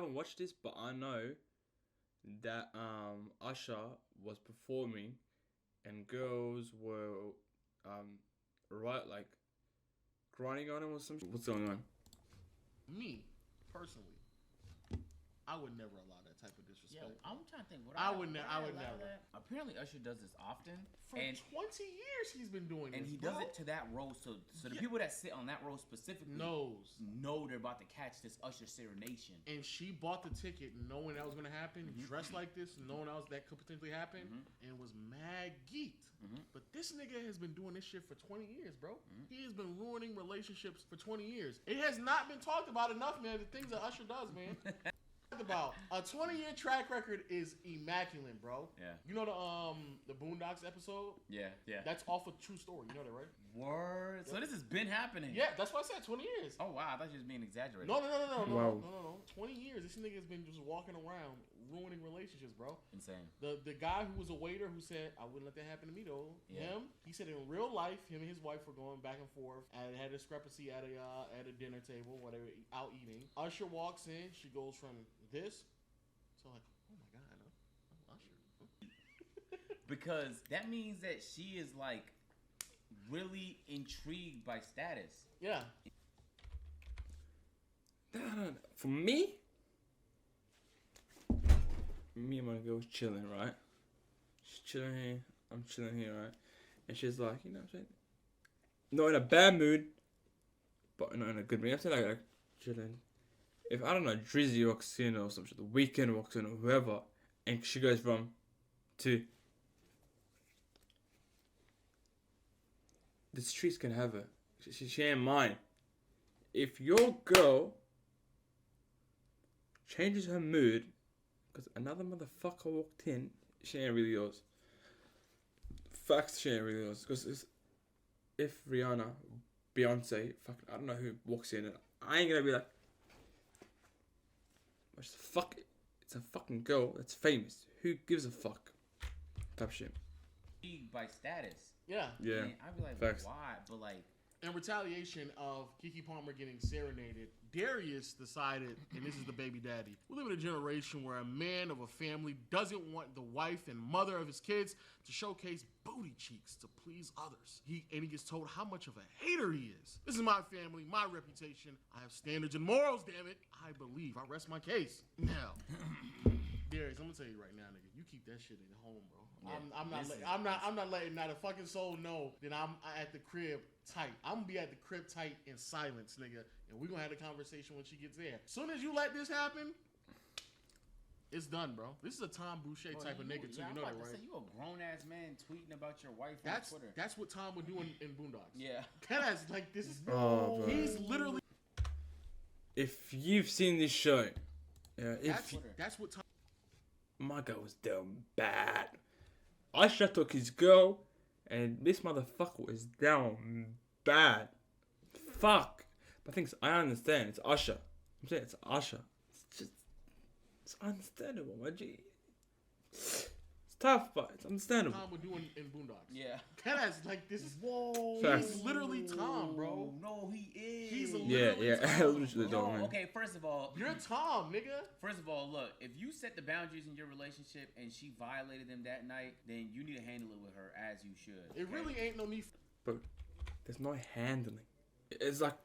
haven't watched this, but I know that Usher was performing, and girls were right like grinding on him or some. What's going on? Me, personally, I would never allow that type of disrespect. Yeah, I'm trying to think. I would never. Apparently, Usher does this often. For 20 years, he's been doing this, and he does it to that role. So the people that sit on that role specifically know they're about to catch this Usher serenation. And she bought the ticket knowing that was going to happen, dressed like this, knowing that could potentially happen, and was mad geeked. But this nigga has been doing this shit for 20 years, bro. He has been ruining relationships for 20 years. It has not been talked about enough, man. The things that Usher does, man. About a 20-year track record is immaculate, bro. Yeah. You know the Boondocks episode? Yeah. That's off a true story. You know that, right? Word. Yep. So this has been happening. Yeah, that's why I said 20 years. Oh wow, I thought you was being exaggerated. No. Wow. No. 20 years. This nigga has been just walking around ruining relationships, bro. Insane. The guy who was a waiter who said, I wouldn't let that happen to me though. Yeah. He said in real life, him and his wife were going back and forth and had a discrepancy at a dinner table, whatever, out eating. Usher walks in. She goes from this to like, oh my God, I'm Usher. Because that means that she is like really intrigued by status. Yeah. For me and my girl was chilling, right? She's chilling here, I'm chilling here, right? And she's like, you know what I'm saying? Not in a bad mood, but not in a good mood. I'm saying like chilling. If, I don't know, Drizzy walks in or some shit, The Weeknd walks in or whoever, and she goes from to, the streets can have her. She ain't mine. If your girl changes her mood because another motherfucker walked in, she ain't really yours. Facts, she ain't really yours. Because if Rihanna, Beyonce, fucking, I don't know who walks in, and I ain't gonna be like, fuck it. It's a fucking girl that's famous. Who gives a fuck? Type shit. By status. Yeah. Yeah. I'd be like, facts. Why? But like, in retaliation of Keke Palmer getting serenaded, Darius decided, and this is the baby daddy, we live in a generation where a man of a family doesn't want the wife and mother of his kids to showcase booty cheeks to please others. He gets told how much of a hater he is. This is my family, my reputation. I have standards and morals, damn it. I believe. I rest my case. Now, Darius, I'm gonna tell you right now, nigga, you keep that shit at home, bro. Yeah, I'm not letting not a fucking soul know that I'm at the crib tight. I'm gonna be at the crib tight in silence, nigga, and we're gonna have a conversation when she gets there. Soon as you let this happen, it's done, bro. This is a Tom Boucher type of nigga too. You know that, right? Say, you a grown ass man tweeting about your wife on Twitter. That's what Tom would do in Boondocks. Yeah, that's like this is. He's literally. If you've seen this show, that's what Tom. My girl was down bad. Usher took his girl, and this motherfucker was down bad. Fuck. But I understand. It's Usher. I'm saying it's Usher. It's understandable, my G. It's tough, but it's understandable. Tom would do in Boondocks. Yeah. That's like this is. Whoa. He's literally Tom, bro. No, he is. He's literally Tom. No, okay, first of all, you're Tom, nigga. First of all, look, if you set the boundaries in your relationship and she violated them that night, then you need to handle it with her as you should. It really ain't no need. But there's no handling. It's like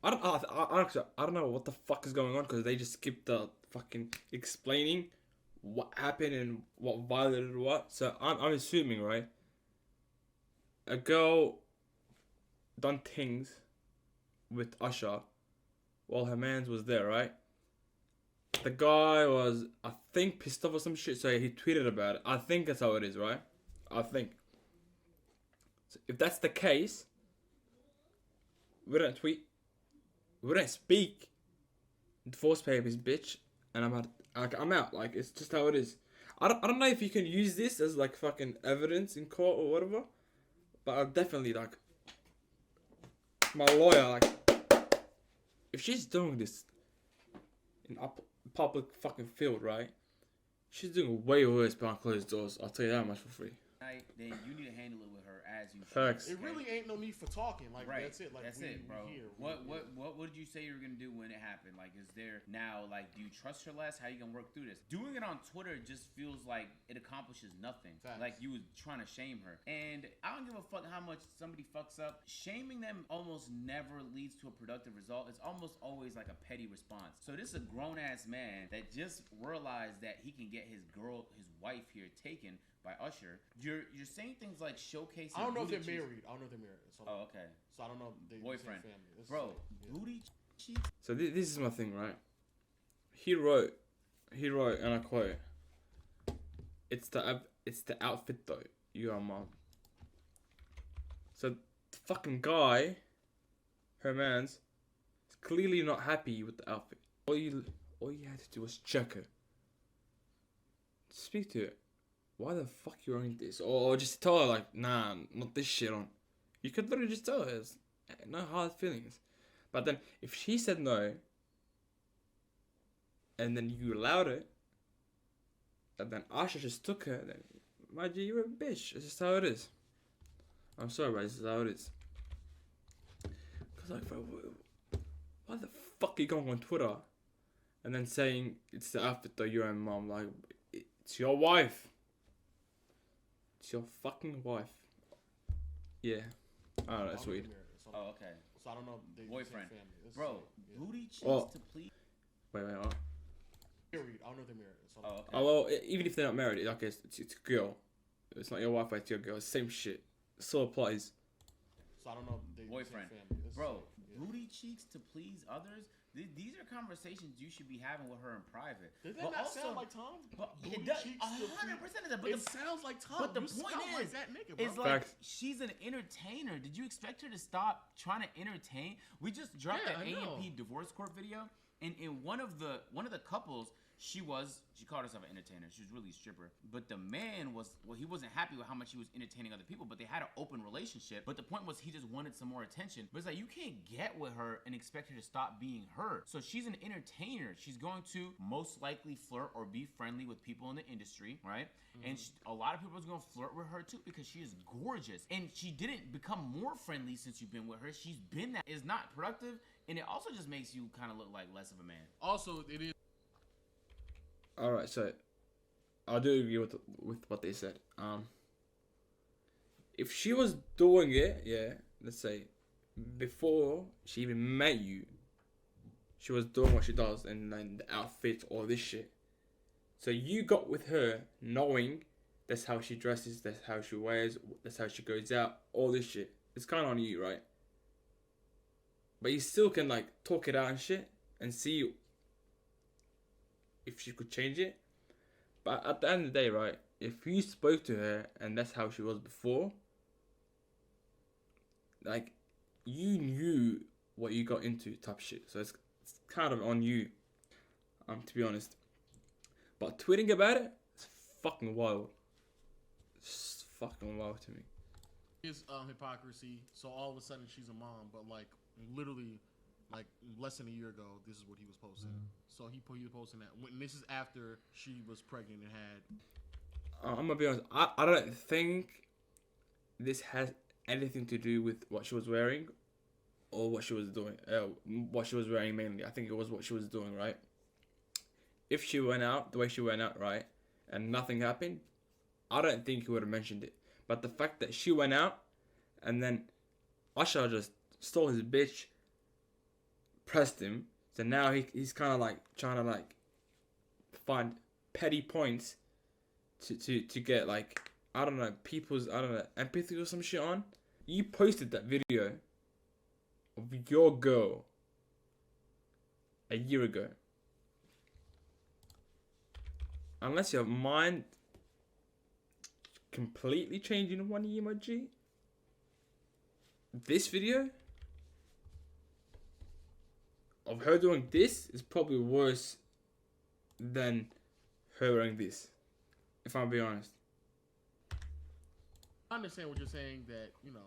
I don't know what the fuck is going on because they just skipped the fucking explaining what happened and what violated what. So I'm assuming, right? A girl done things with Usher while her mans was there, right? The guy was, I think, pissed off or some shit, so he tweeted about it. I think that's how it is, right? I think. So if that's the case, we don't tweet, we don't speak, divorce papers, bitch, and I'm out. Like, it's just how it is. I don't know if you can use this as like fucking evidence in court or whatever, but I'll definitely like my lawyer, like, if she's doing this in a public fucking field, right? She's doing way worse behind closed doors. I'll tell you that much for free. Then you need to handle it with her as you should. Facts. It really ain't no need for talking. Like Right. that's it. Like that's we, it, bro. We here. What did you say you were gonna do when it happened? Like, is there now? Like, do you trust her less? How you gonna work through this? Doing it on Twitter just feels like it accomplishes nothing. Facts. Like you was trying to shame her, and I don't give a fuck how much somebody fucks up. Shaming them almost never leads to a productive result. It's almost always like a petty response. So this is a grown ass man that just realized that he can get his wife here taken by Usher. You're saying things like showcasing. I don't know if they're booty cheeks. married. I don't know if they're married. So, Oh, okay. So I don't know. If they Boyfriend. Family. This is Bro, like, yeah. booty cheeks. So this is my thing, right? He wrote, and I quote, it's the outfit though, you are mom. So the fucking guy, her man's, is clearly not happy with the outfit. All you had to do was check her. Speak to her. Why the fuck you wearing this? Or just tell her like, nah, not this shit on. You could literally just tell her. It's no hard feelings. But then if she said no, and then you allowed it, and then Asha just took her, then my G, you're a bitch. It's just how it is. I'm sorry, but this is how it is. Cause like, bro, why the fuck are you going on Twitter and then saying it's the outfit though, your own mom? Like, it's your wife. It's your fucking wife. Yeah. I don't know, that's weird. Oh, okay. So I don't know. If they Boyfriend. Family. This is Bro, like, yeah. booty cheeks Oh. to please. Wait. Married. I don't know if they're married. So Oh, okay. Oh, well, even if they're not married, okay, it's a girl. It's not your wife, it's your girl. Same shit. So applies. So I don't know. If they Boyfriend. Family. This is Bro, like, yeah. booty cheeks to please others. These are conversations you should be having with her in private. Does that But not also- sound like Tom? But Booty it does cheeks 100% of that. But It the sounds like Tom. but the You point sound like is, that nigga, bro. it's like Facts. she's an entertainer. Did you expect her to stop trying to entertain? We just dropped Yeah, that I know. A&P divorce court video, and in one of the couples, she called herself an entertainer. She was really a stripper. But the man he wasn't happy with how much she was entertaining other people, but they had an open relationship. But the point was he just wanted some more attention. But it's like, you can't get with her and expect her to stop being her. So she's an entertainer. She's going to most likely flirt or be friendly with people in the industry, right? Mm-hmm. And a lot of people are going to flirt with her too because she is gorgeous. And she didn't become more friendly since you've been with her. She's been that. It's not productive. And it also just makes you kind of look like less of a man. Also, it is. Alright, so I do agree with what they said. If she was doing it, yeah, let's say before she even met you, she was doing what she does and then the outfit, all this shit. So you got with her knowing that's how she dresses, that's how she wears, that's how she goes out, all this shit. It's kind of on you, right? But you still can like talk it out and shit and see if she could change it. But at the end of the day, right, if you spoke to her and that's how she was before, like, you knew what you got into type shit. So it's kind of on you, to be honest. But tweeting about it, it's fucking wild. It's fucking wild to me. Is hypocrisy. So all of a sudden she's a mom, but like literally, like less than a year ago, this is what he was posting. So he was posting that. When this is after she was pregnant and had. I'm gonna be honest. I don't think this has anything to do with what she was wearing, or what she was doing. What she was wearing mainly. I think it was what she was doing, right? If she went out the way she went out, right, and nothing happened, I don't think he would have mentioned it. But the fact that she went out, and then Usher just stole his bitch, pressed him, so now he's kind of like trying to like find petty points to get like, I don't know, people's, I don't know, empathy or some shit on. You posted that video of your girl a year ago. Unless your mind completely changed in 1 year, my G. This video of her doing this is probably worse than her wearing this, if I'm being honest. I understand what you're saying, that, you know.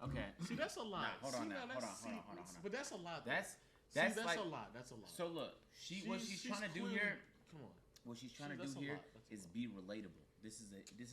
Okay. See, that's a lot. Hold on. But that's a lot. That's That's like a lot. That's a lot. So look, what she's trying to do here. Come on. What she's trying to do here is be relatable. This is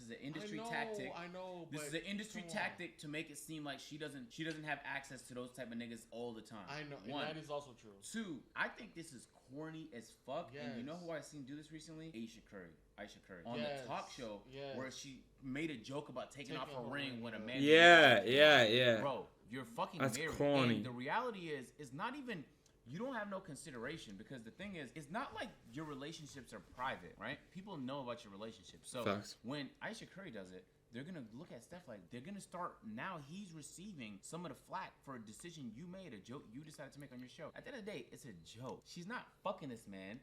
an industry tactic. I know. This is an industry tactic to make it seem like she doesn't have access to those type of niggas all the time. I know. One, and that is also true. Two, I think this is corny as fuck. Yes. And you know who I seen do this recently? Aisha Curry on the talk show where she made a joke about taking off her ring when a man. Yeah. Bro, you're fucking That's married. corny. And the reality is not even. You don't have no consideration because the thing is, it's not like your relationships are private, right? People know about your relationship. So Facts. when Aisha Curry does it, they're gonna look at Steph like they're gonna start. Now he's receiving some of the flack for a decision you made, a joke you decided to make on your show. At the end of the day, it's a joke. She's not fucking this man.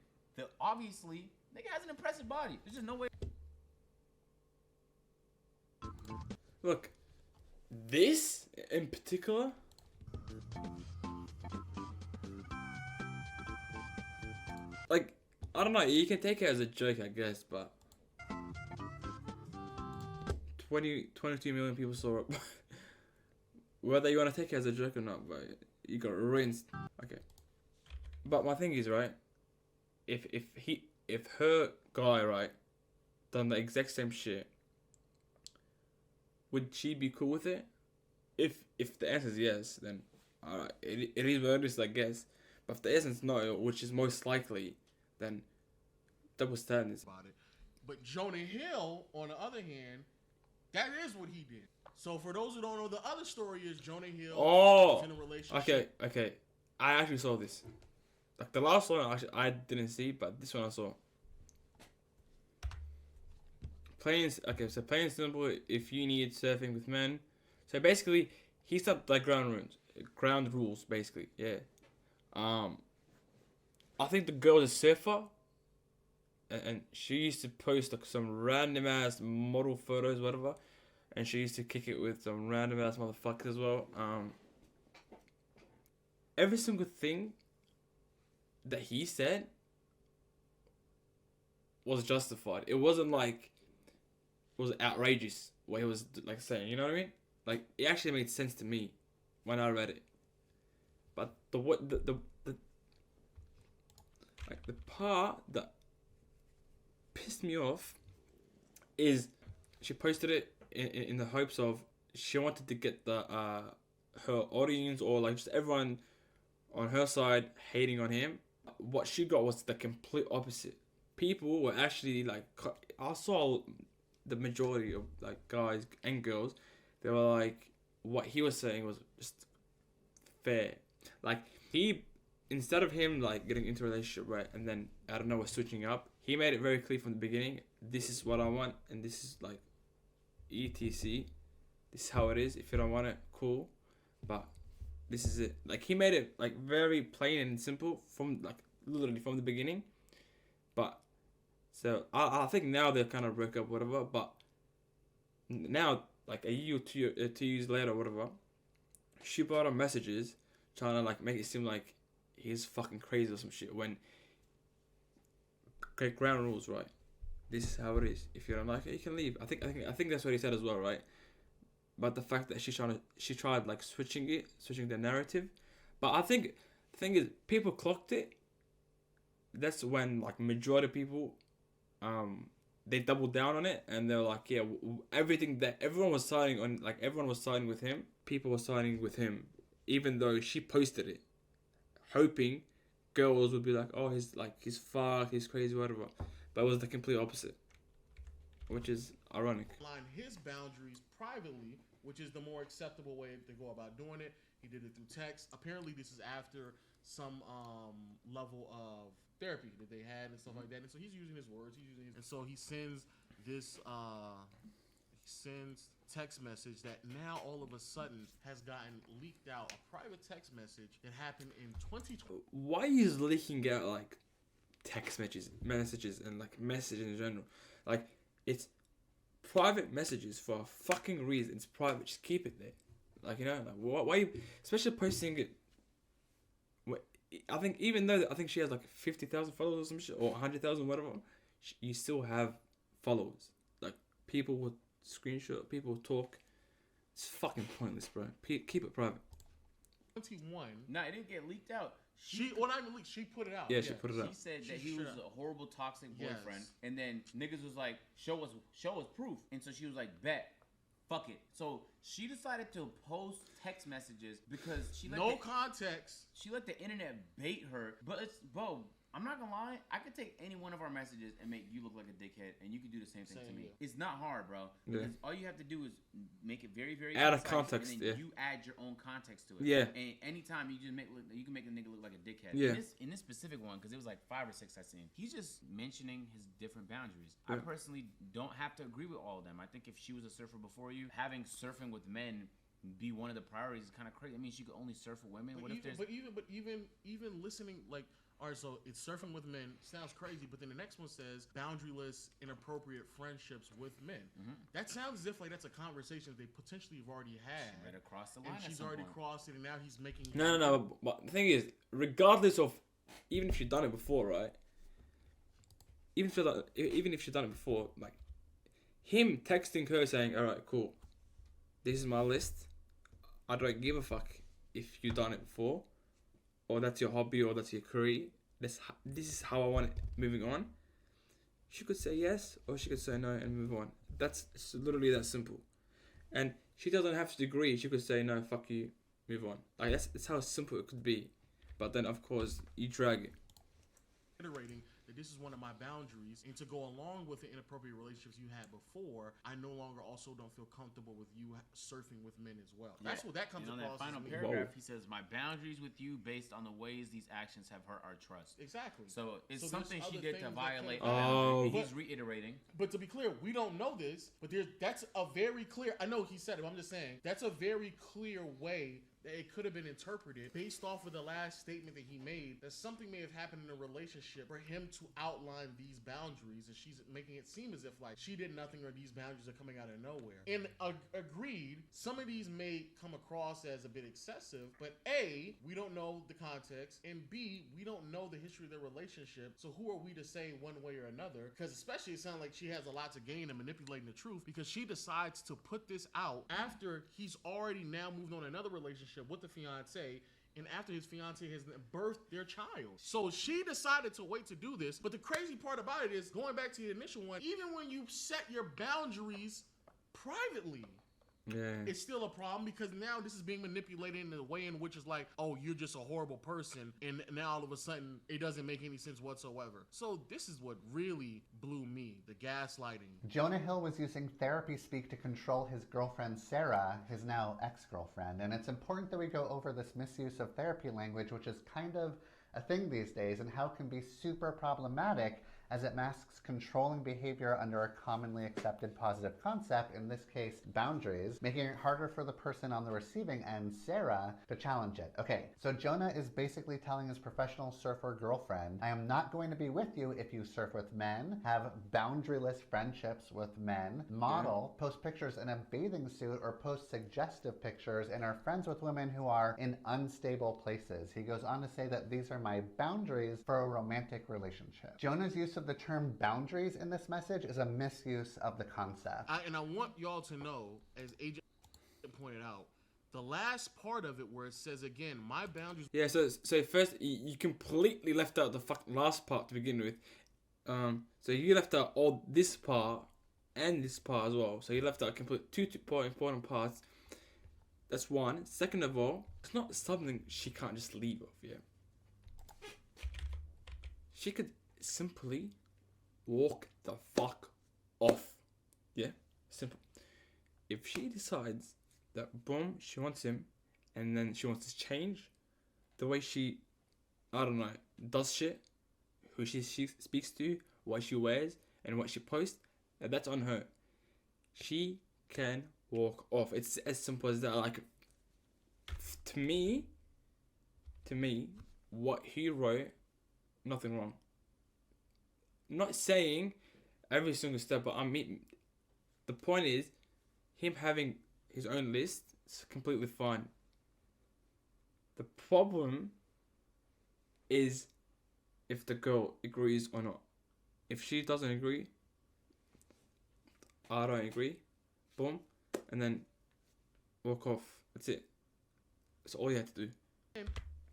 Obviously, nigga has an impressive body. There's just no way. Look, this in particular. Like, I don't know, you can take it as a joke, I guess, but 22 million people saw it. Whether you want to take it as a joke or not, but you got rinsed. Okay. But my thing is, right, if her guy, right, done the exact same shit, would she be cool with it? If the answer is yes, then alright, it is what it is, I guess. But if the essence no, which is most likely, then double standards. About it. But Jonah Hill, on the other hand, that is what he did. So for those who don't know, the other story is Jonah Hill was in a relationship. Okay. I actually saw this. Like the last one, I didn't see, but this one I saw. Plain and simple. If you need surfing with men, so basically he set like ground rules basically. Yeah. I think the girl is a surfer, and she used to post like some random ass model photos, whatever, and she used to kick it with some random ass motherfuckers as well. Every single thing that he said was justified. It wasn't like it was outrageous what he was like saying. You know what I mean? Like it actually made sense to me when I read it. But the part that pissed me off is she posted it in the hopes of she wanted to get the her audience or like just everyone on her side hating on him. What she got was the complete opposite. People were actually like, I saw the majority of like guys and girls, they were like, what he was saying was just fair. Like instead of him like getting into a relationship, right, and then I don't know, we're switching up, he made it very clear from the beginning, this is what I want and this is like etc, this is how it is. If you don't want it, cool, but this is it. Like he made it like very plain and simple from like literally from the beginning. But so I think now they're kind of broke up, whatever, but now like a year or 2 years later, whatever, she brought on messages trying to like make it seem like he's fucking crazy or some shit, when okay, ground rules, right? This is how it is. If you don't like it, you can leave. I think that's what he said as well, right? But the fact that she tried like switching the narrative, but I think the thing is people clocked it. That's when like majority of people, they doubled down on it and they're like, yeah, everything that everyone was siding on, like everyone was siding with him. People were siding with him, even though she posted it, hoping girls would be like, oh, he's fucked, he's crazy, whatever. But it was the complete opposite, which is ironic. Line his boundaries privately, which is the more acceptable way to go about doing it. He did it through text. Apparently, this is after some level of therapy that they had and stuff like that. And so he's using his words. And so he sends this text message that now all of a sudden has gotten leaked out. A private text message that happened in 2020. Why is leaking out like text messages and like messages in general? Like it's private messages for a fucking reason. It's private. Just keep it there. Like, you know, like why you, especially posting it. I think even though I think she has like 50,000 followers or some shit, or 100,000, whatever, you still have followers. Like people will screenshot, people will talk. It's fucking pointless, bro. Keep it private. 21. Nah, it didn't get leaked out. She, well, not even leaked. She put it out. Yeah, she put it out. She said that She he was should a horrible, toxic boyfriend, Yes. and then niggas was like, show us proof, and so she was like, bet, fuck it. So she decided to post text messages because No context. she let the internet bait her. But it's, bro, I'm not gonna lie, I could take any one of our messages and make you look like a dickhead, and you could do the same thing to me. here. It's not hard, bro. Yeah. Because all you have to do is make it very, very Add a concise, context, and then yeah. you add your own context to it. Yeah. And anytime you just you can make a nigga look like a dickhead. Yeah. In this specific one, because it was like 5 or 6 I seen, he's just mentioning his different boundaries. I Yeah. personally don't have to agree with all of them. I think if she was a surfer before you, having surfing with men be one of the priorities is kind of crazy. I mean, she could only surf with women. What if there's Even listening, like, all right, so it's surfing with men sounds crazy, but then the next one says boundaryless, inappropriate friendships with men. Mm-hmm. That sounds as if like that's a conversation they potentially have already had, right across the line, and at she's some already point. crossed it, and now he's making. No. But the thing is, regardless of, even if you've done it before, right? Even if you've done it before, like, him texting her saying, "All right, cool, this is my list. I don't give a fuck if you've done it before, or that's your hobby, or that's your career. This is how I want it. Moving on." She could say yes, or she could say no and move on. It's literally that simple. And she doesn't have to agree. She could say no, fuck you, move on. Like that's how simple it could be. But then of course you drag it. Iterating that this is one of my boundaries, and to go along with the inappropriate relationships you had before, I no longer also don't feel comfortable with you surfing with men as well. That's what that comes and on across. that final as me. paragraph, he says, "My boundaries with you based on the ways these actions have hurt our trust." Exactly. So it's So something there's she other did to things that violate. can- a boundary, and Oh. he's reiterating. But to be clear, we don't know this, but that's a very clear. I know he said it, but I'm just saying that's a very clear way that it could have been interpreted based off of the last statement that he made, that something may have happened in a relationship for him to outline these boundaries, and she's making it seem as if like she did nothing or these boundaries are coming out of nowhere. And agreed, some of these may come across as a bit excessive, but A, we don't know the context, and B, we don't know the history of their relationship, so who are we to say one way or another? Because especially it sounds like she has a lot to gain in manipulating the truth, because she decides to put this out after he's already now moved on to another relationship with the fiance, and after his fiance has birthed their child. So she decided to wait to do this. But the crazy part about it is, going back to the initial one, even when you set your boundaries privately, Yeah. it's still a problem, because now this is being manipulated in a way in which is like, oh, you're just a horrible person, and now all of a sudden it doesn't make any sense whatsoever. So this is what really blew me, the gaslighting. Jonah Hill was using therapy speak to control his girlfriend Sarah, his now ex-girlfriend, and it's important that we go over this misuse of therapy language, which is kind of a thing these days, and how it can be super problematic as it masks controlling behavior under a commonly accepted positive concept, in this case, boundaries, making it harder for the person on the receiving end, Sarah, to challenge it. Okay, so Jonah is basically telling his professional surfer girlfriend, I am not going to be with you if you surf with men, have boundaryless friendships with men, model, post pictures in a bathing suit, or post suggestive pictures, and are friends with women who are in unstable places. He goes on to say that these are my boundaries for a romantic relationship. Jonah's use of the term boundaries in this message is a misuse of the concept. And I want y'all to know, as AJ pointed out, the last part of it where it says again, my boundaries. Yeah. So first you completely left out the last part to begin with. So you left out all this part and this part as well. So you left out two important parts. That's one. Second of all, it's not something she can't just leave off. Yeah. She could simply walk the fuck off. Yeah? Simple. If she decides that, boom, she wants him, and then she wants to change the way she, I don't know, does shit, who she speaks to, what she wears, and what she posts, that's on her. She can walk off. It's as simple as that. Like, to me, what he wrote, nothing wrong. Not saying every single step, but I mean, the point is, him having his own list is completely fine. The problem is if the girl agrees or not. If she doesn't agree, I don't agree, boom, and then walk off. That's it. That's all you had to do.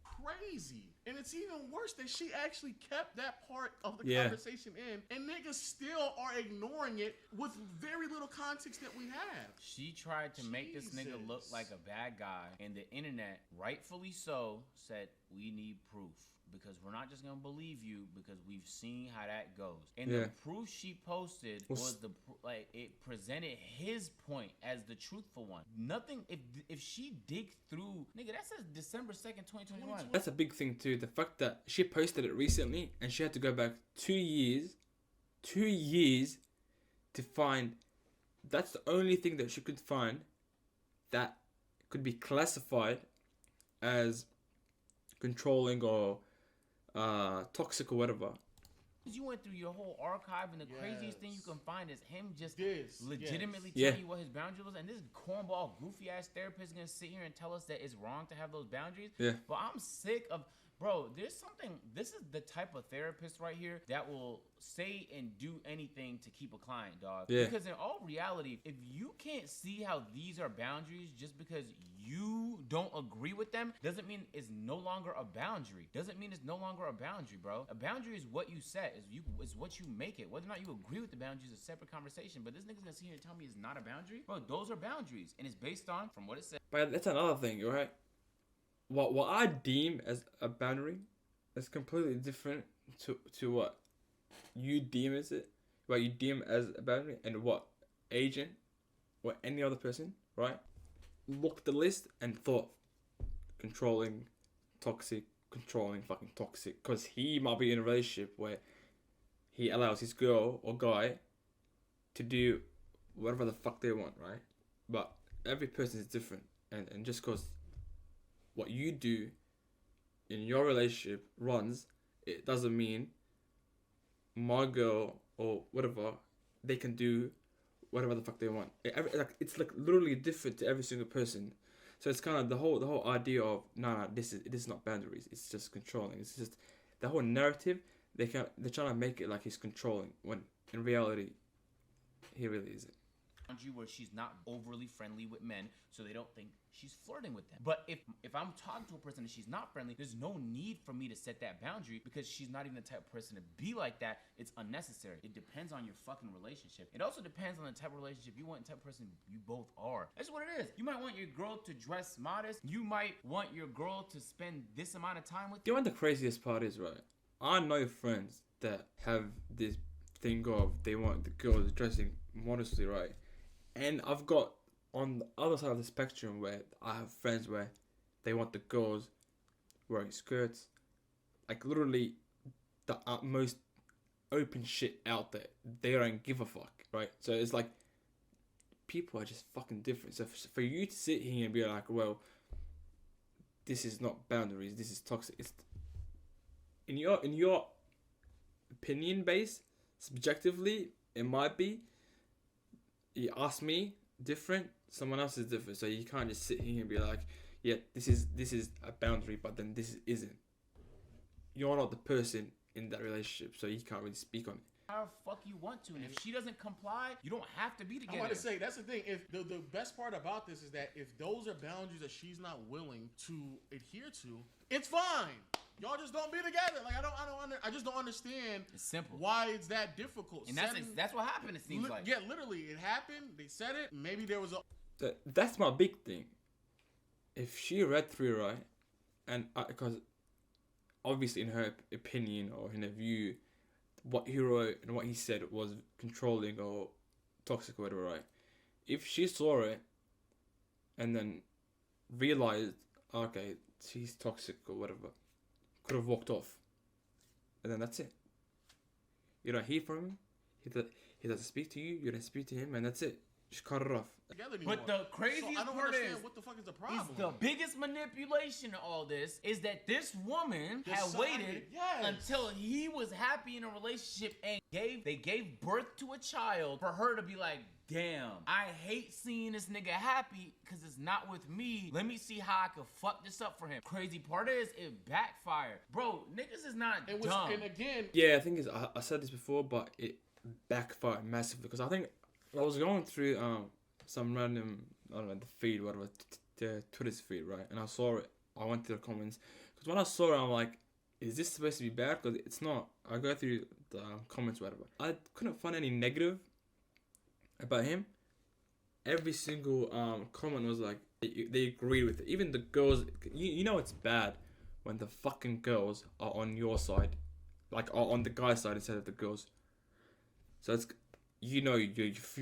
Crazy. And it's even worse that she actually kept that part of the Yeah. conversation in, and niggas still are ignoring it with very little context that we have. She tried to make this nigga look Jesus. like a bad guy, and the internet, rightfully so, said we need proof. Because we're not just gonna believe you because we've seen how that goes. And Yeah. the proof she posted was like it presented his point as the truthful one. Nothing if she digs through, nigga, that says December 2nd, 2021. That's a big thing too. The fact that she posted it recently and she had to go back 2 years to find. That's the only thing that she could find that could be classified as controlling or toxic or whatever. You went through your whole archive, and the craziest thing you Yes. can find is him just This, legitimately yes. telling you what his boundaries was. And this cornball, goofy ass therapist is gonna sit here and tell us that it's wrong to have those boundaries. Yeah. But I'm sick of, bro. There's something. This is the type of therapist right here that will say and do anything to keep a client, dog. Yeah. Because in all reality, if you can't see how these are boundaries just because you don't agree with them, doesn't mean it's no longer a boundary. Doesn't mean it's no longer a boundary, bro. A boundary is what you set. Is what you make it. Whether or not you agree with the boundary is a separate conversation. But this nigga's gonna sit here and tell me it's not a boundary, bro. Those are boundaries, and it's based on from what it says. But that's another thing, right? What I deem as a boundary is completely different to what you deem as it. What you deem as a boundary and what agent or any other person, right? Looked at the list and thought controlling, toxic, fucking toxic. Because he might be in a relationship where he allows his girl or guy to do whatever the fuck they want, right? But every person is different. And just because what you do in your relationship runs, it doesn't mean my girl or whatever, they can do whatever the fuck they want. It's like literally different to every single person. So it's kind of the whole idea of no, this is not boundaries. It's just controlling. It's just the whole narrative. They're trying to make it like he's controlling when in reality, he really isn't. Boundary where she's not overly friendly with men, so they don't think she's flirting with them. But if I'm talking to a person and she's not friendly, there's no need for me to set that boundary because she's not even the type of person to be like that. It's unnecessary. It depends on your fucking relationship. It also depends on the type of relationship you want and the type of person you both are. That's what it is. You might want your girl to dress modest. You might want your girl to spend this amount of time with you. You know what the craziest part is, right? I know friends that have this thing of they want the girls dressing modestly, right? And I've got on the other side of the spectrum where I have friends where they want the girls wearing skirts, like literally the most open shit out there. They don't give a fuck, right? So it's like people are just fucking different. So for you to sit here and be like, well, this is not boundaries, this is toxic. It's in your opinion base, subjectively, it might be. You ask me different, someone else is different. So you can't just sit here and be like, yeah, this is a boundary, but then this isn't. You're not the person in that relationship, so you can't really speak on it. How the fuck you want to, and if she doesn't comply, you don't have to be I'm together. about to say that's the thing. If the best part about this is that if those are boundaries that she's not willing to adhere to, it's fine. Y'all just don't be together. Like I just don't understand. It's simple. Why it's that difficult. And that's what happened. It seems like. Yeah, literally, it happened. They said it. Maybe there was a. That's my big thing. If she read through, right, and because obviously in her opinion or in her view, what he wrote and what he said was controlling or toxic or whatever, right? If she saw it and then realized, okay, she's toxic or whatever, could have walked off, and then that's it. You don't hear from him. He doesn't speak to you. You don't speak to him, and that's it. Just cut it off. together anymore. But the craziest I don't part understand is, what the fuck is the problem. the biggest manipulation of all this is that this woman had Decided, waited yes. until he was happy in a relationship and they gave birth to a child for her to be like, damn, I hate seeing this nigga happy because it's not with me. Let me see how I can fuck this up for him. Crazy part is it backfired. Bro, niggas is not dumb. And again, Yeah, I think I said this before, but it backfired massively because I think I was going through some random I don't know, the feed, whatever, the Twitter's feed, right? And I saw it. I went to the comments because when I saw it, I'm like, is this supposed to be bad? Because it's not. I go through the comments, whatever. I couldn't find any negative about him. Every single comment was like they agreed with it. Even the girls, you know it's bad when the fucking girls are on your side, like are on the guy's side instead of the girls. So it's you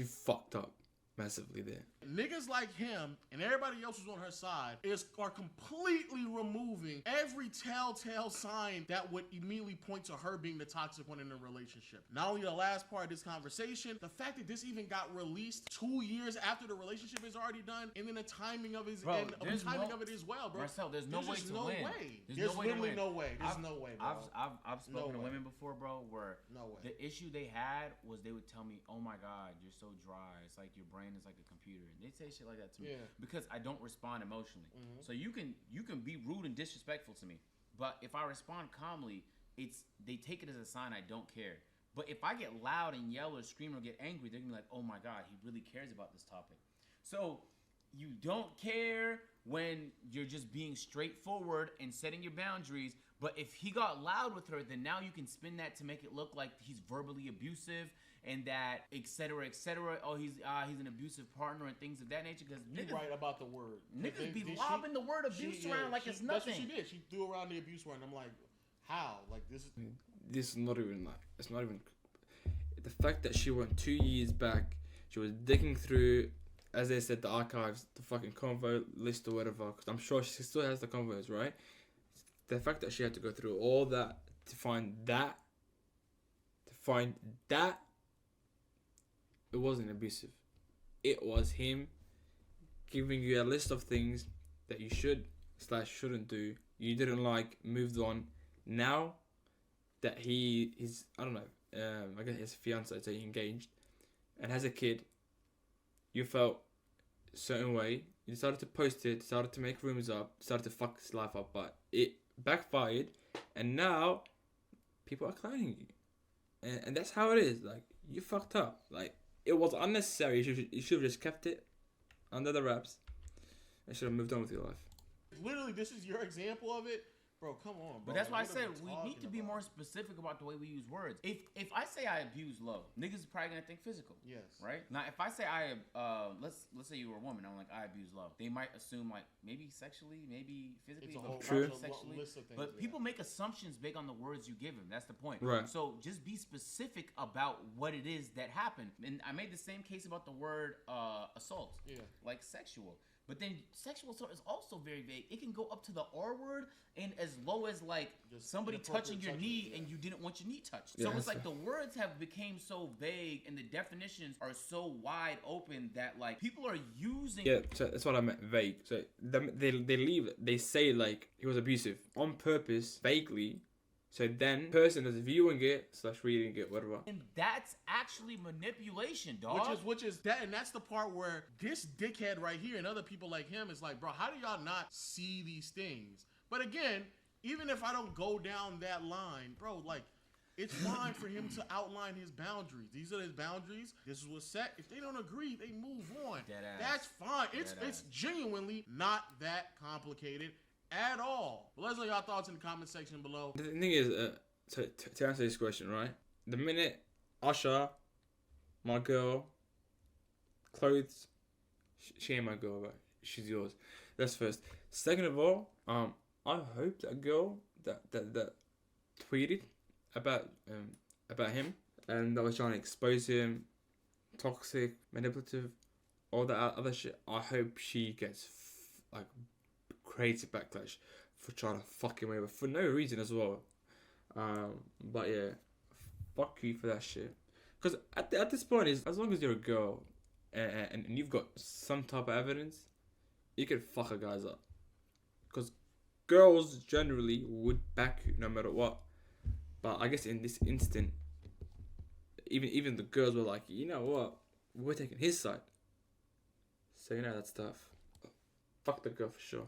fucked up massively there. Niggas like him and everybody else who's on her side are completely removing every telltale sign that would immediately point to her being the toxic one in the relationship. Not only the last part of this conversation, the fact that this even got released 2 years after the relationship is already done, and then the timing of his Bro, and the timing of it as well, bro. Marcel, there's no way just to no win. way. There's Literally no way. There's no way, bro. I've spoken to way. women before, bro, where No way. the issue they had was they would tell me, "Oh my God, you're so dry. It's like your brain is like a computer." And they'd say shit like that to me because I don't respond emotionally. So you can be rude and disrespectful to me, but if I respond calmly, they take it as a sign I don't care. But if I get loud and yell or scream or get angry, they're gonna be like, "Oh my God, he really cares about this topic." So you don't care when you're just being straightforward and setting your boundaries. But if he got loud with her, then now you can spin that to make it look like he's verbally abusive and that et cetera, et cetera. Oh, he's an abusive partner and things of that nature. Because You're right about the word. Niggas be lobbing the word abuse around like it's nothing. That's what she did. She threw around the abuse word, and I'm like, how? Like this is. This is not even like. It's not even. The fact that she went 2 years back, she was digging through, as they said, the archives, the fucking convo list or whatever. Because I'm sure she still has the convos, right? The fact that she had to go through all that to find that, it wasn't abusive. It was him giving you a list of things that you should/shouldn't do. You didn't like, moved on. Now that he's I don't know, I guess his fiance, so he engaged and has a kid, you felt a certain way. You decided to post it, decided to make rumors up, decided to fuck his life up, but it backfired, and now people are clowning you, and that's how it is. Like, you fucked up. Like, it was unnecessary. You should have just kept it under the wraps and should have moved on with your life. Literally, this is your example of it. Bro, come on, bro. But that's why I What are said we we need to be talking more about? specific about the way we use words. If I say I abuse love, niggas is probably gonna think physical. Yes. Right? Now if I say let's say you were a woman, I'm like, I abuse love. They might assume like maybe sexually, maybe physically, It's a but whole probably bunch of sexually. list of things, But yeah. people make assumptions based on the words you give them. That's the point. Right. So just be specific about what it is that happened. And I made the same case about the word assault. Yeah. Like sexual. But then sexual assault is also very vague. It can go up to the R word and as low as like Just somebody inappropriate touching your touching, knee yeah. and you didn't want your knee touched. Yeah, So it's that's like the words have became so vague and the definitions are so wide open that like people are using. Yeah, so that's what I meant, vague. So they say like he was abusive on purpose, vaguely. So then person is viewing it / reading it, whatever. And that's actually manipulation, dog. Which is that, and that's the part where this dickhead right here and other people like him is like, bro, how do y'all not see these things? But again, even if I don't go down that line, bro, like, it's fine for him to outline his boundaries. These are his boundaries. This is what's set. If they don't agree, they move on. Deadass. That's fine. It's Deadass. genuinely not that complicated at all. But let us know y'all thoughts in the comment section below. The thing is, to answer this question, right? The minute Usher, my girl, clothes, she ain't my girl, but she's yours. That's first. Second of all, I hope that girl that tweeted about him and that was trying to expose him, toxic, manipulative, all that other shit. I hope she gets like crazy backlash for trying to fuck him over for no reason as well. But yeah, fuck you for that shit. Because at this point, is as long as you're a girl and you've got some type of evidence, you can fuck a guy's up. Because girls generally would back you no matter what. But I guess in this instant, even the girls were like, you know what, we're taking his side. So you know, that's tough. Fuck the girl for sure.